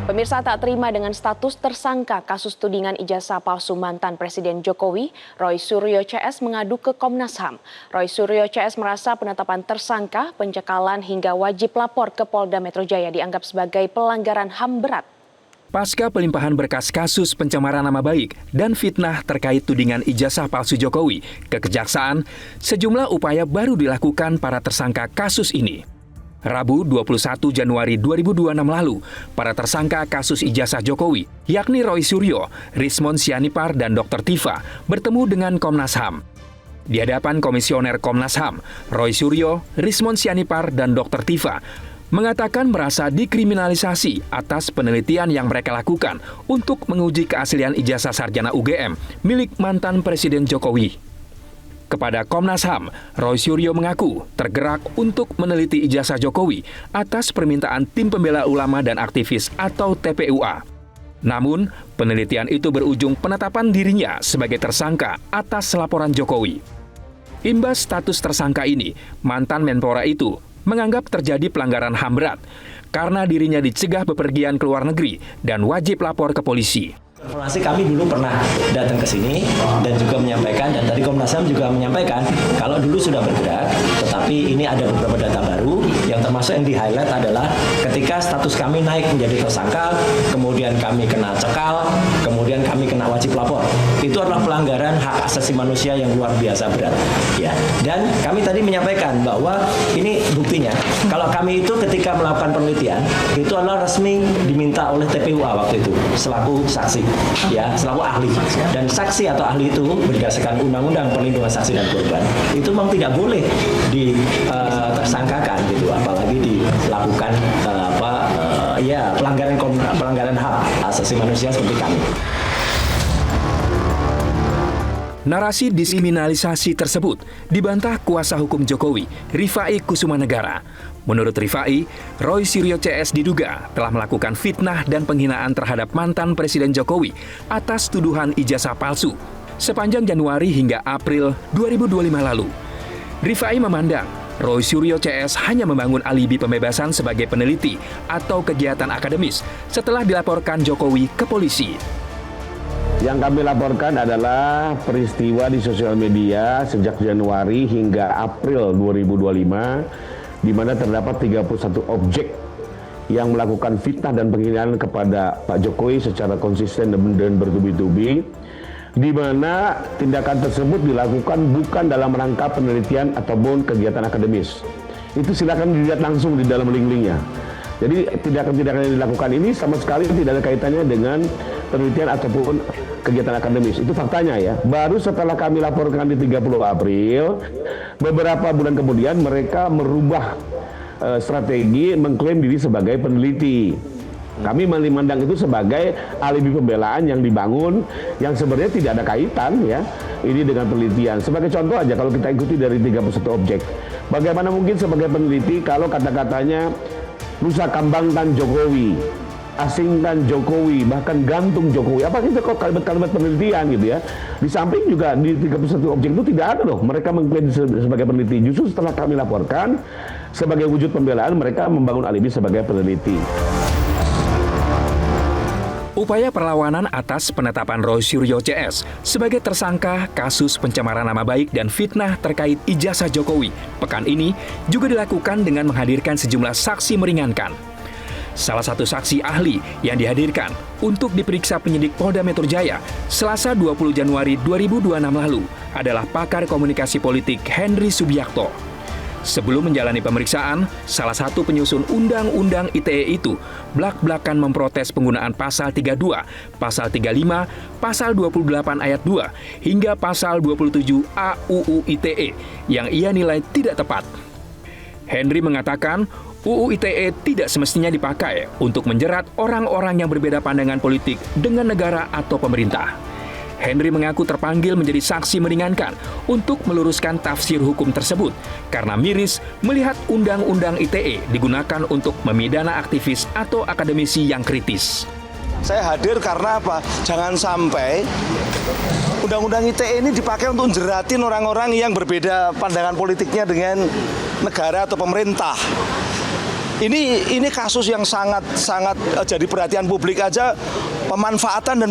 Pemirsa tak terima dengan status tersangka kasus tudingan ijazah palsu mantan Presiden Jokowi, Roy Suryo CS mengadu ke Komnas HAM. Roy Suryo CS merasa penetapan tersangka, pencekalan hingga wajib lapor ke Polda Metro Jaya dianggap sebagai pelanggaran HAM berat. Pasca pelimpahan berkas kasus pencemaran nama baik dan fitnah terkait tudingan ijazah palsu Jokowi ke Kejaksaan, sejumlah upaya baru dilakukan para tersangka kasus ini. Rabu 21 Januari 2026 lalu, para tersangka kasus ijazah Jokowi, yakni Roy Suryo, Rismon Sianipar, dan Dr. Tifa, bertemu dengan Komnas HAM. Di hadapan Komisioner Komnas HAM, Roy Suryo, Rismon Sianipar, dan Dr. Tifa mengatakan merasa dikriminalisasi atas penelitian yang mereka lakukan untuk menguji keaslian ijazah sarjana UGM milik mantan Presiden Jokowi. Kepada Komnas HAM, Roy Suryo mengaku tergerak untuk meneliti ijazah Jokowi atas permintaan Tim Pembela Ulama dan Aktivis atau TPUA. Namun, penelitian itu berujung penetapan dirinya sebagai tersangka atas laporan Jokowi. Imbas status tersangka ini, mantan Menpora itu menganggap terjadi pelanggaran HAM berat karena dirinya dicegah bepergian ke luar negeri dan wajib lapor ke polisi. Informasi kami dulu pernah datang ke sini dan juga menyampaikan, dan tadi Komnas HAM juga menyampaikan kalau dulu sudah bergerak, tetapi ini ada beberapa data baru yang termasuk yang di-highlight adalah ketika status kami naik menjadi tersangka, kemudian kami kena cekal, kemudian kami kena wajib lapor. Itu adalah pelanggaran hak asasi manusia yang luar biasa berat. Ya. Dan kami tadi menyampaikan bahwa ini buktinya, kalau kami itu ketika melakukan penelitian, itu adalah resmi diminta oleh TPUA waktu itu, selaku saksi. Ya, selaku ahli, dan saksi atau ahli itu berdasarkan Undang-Undang Perlindungan Saksi dan Korban itu memang tidak boleh ditersangkakan gitu, apalagi dilakukan pelanggaran hak asasi manusia seperti kami. Narasi diskriminalisasi tersebut dibantah kuasa hukum Jokowi, Rifai Kusumanegara. Menurut Rifai, Roy Suryo CS diduga telah melakukan fitnah dan penghinaan terhadap mantan Presiden Jokowi atas tuduhan ijazah palsu sepanjang Januari hingga April 2025 lalu. Rifai memandang Roy Suryo CS hanya membangun alibi pembebasan sebagai peneliti atau kegiatan akademis setelah dilaporkan Jokowi ke polisi. Yang kami laporkan adalah peristiwa di sosial media sejak Januari hingga April 2025, di mana terdapat 31 objek yang melakukan fitnah dan penghinaan kepada Pak Jokowi secara konsisten dan bertubi-tubi, di mana tindakan tersebut dilakukan bukan dalam rangka penelitian ataupun kegiatan akademis. Itu silakan dilihat langsung di dalam link-linknya. Jadi tindakan-tindakan yang dilakukan ini sama sekali tidak ada kaitannya dengan penelitian ataupun kegiatan akademis. Itu faktanya ya. Baru setelah kami laporkan di 30 April, beberapa bulan kemudian mereka merubah strategi mengklaim diri sebagai peneliti. Kami memandang itu sebagai alibi pembelaan yang dibangun yang sebenarnya tidak ada kaitan ya ini dengan penelitian. Sebagai contoh aja kalau kita ikuti dari 31 objek. Bagaimana mungkin sebagai peneliti kalau kata-katanya Nusa Kambangkan Jokowi, asingkan Jokowi, bahkan gantung Jokowi. Apa itu kok kalimat-kalimat penelitian gitu ya. Di samping juga di 31 objek itu tidak ada loh mereka mengklaim sebagai peneliti. Justru setelah kami laporkan sebagai wujud pembelaan mereka membangun alibi sebagai peneliti. Upaya perlawanan atas penetapan Roy Suryo CS sebagai tersangka kasus pencemaran nama baik dan fitnah terkait ijazah Jokowi pekan ini juga dilakukan dengan menghadirkan sejumlah saksi meringankan. Salah satu saksi ahli yang dihadirkan untuk diperiksa penyidik Polda Metro Jaya Selasa 20 Januari 2026 lalu adalah pakar komunikasi politik Henry Subiakto. Sebelum menjalani pemeriksaan, salah satu penyusun Undang-Undang ITE itu blak-blakan memprotes penggunaan Pasal 32, Pasal 35, Pasal 28 Ayat 2, hingga Pasal 27 A UU ITE yang ia nilai tidak tepat. Henry mengatakan UU ITE tidak semestinya dipakai untuk menjerat orang-orang yang berbeda pandangan politik dengan negara atau pemerintah. Henry mengaku terpanggil menjadi saksi meringankan untuk meluruskan tafsir hukum tersebut karena miris melihat Undang-Undang ITE digunakan untuk memidana aktivis atau akademisi yang kritis. Saya hadir karena apa? Jangan sampai Undang-Undang ITE ini dipakai untuk jeratin orang-orang yang berbeda pandangan politiknya dengan negara atau pemerintah. Ini kasus yang sangat jadi perhatian publik aja, pemanfaatan dan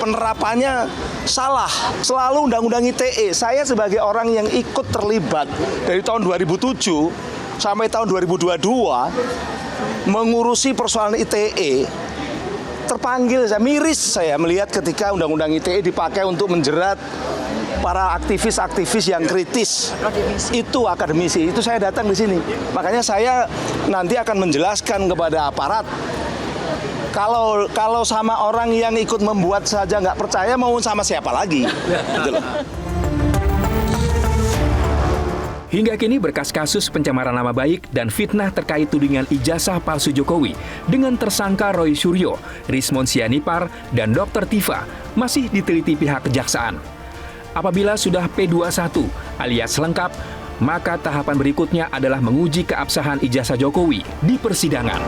penerapannya salah. Selalu undang-undang ITE. Saya sebagai orang yang ikut terlibat dari tahun 2007 sampai tahun 2022 mengurusi persoalan ITE, terpanggil, saya miris saya melihat ketika undang-undang ITE dipakai untuk menjerat para aktivis-aktivis yang kritis. Itu akademisi, itu saya datang di sini. Makanya saya nanti akan menjelaskan kepada aparat, kalau sama orang yang ikut membuat saja nggak percaya, mau sama siapa lagi? Gitu loh. Hingga kini berkas kasus pencemaran nama baik dan fitnah terkait tudingan ijazah palsu Jokowi dengan tersangka Roy Suryo, Rismon Sianipar, dan Dr. Tifa masih diteliti pihak kejaksaan. Apabila sudah P21 alias lengkap, maka tahapan berikutnya adalah menguji keabsahan ijazah Jokowi di persidangan.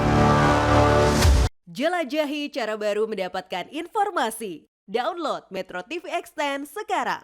Jelajahi cara baru mendapatkan informasi. Download Metro TV Extend sekarang.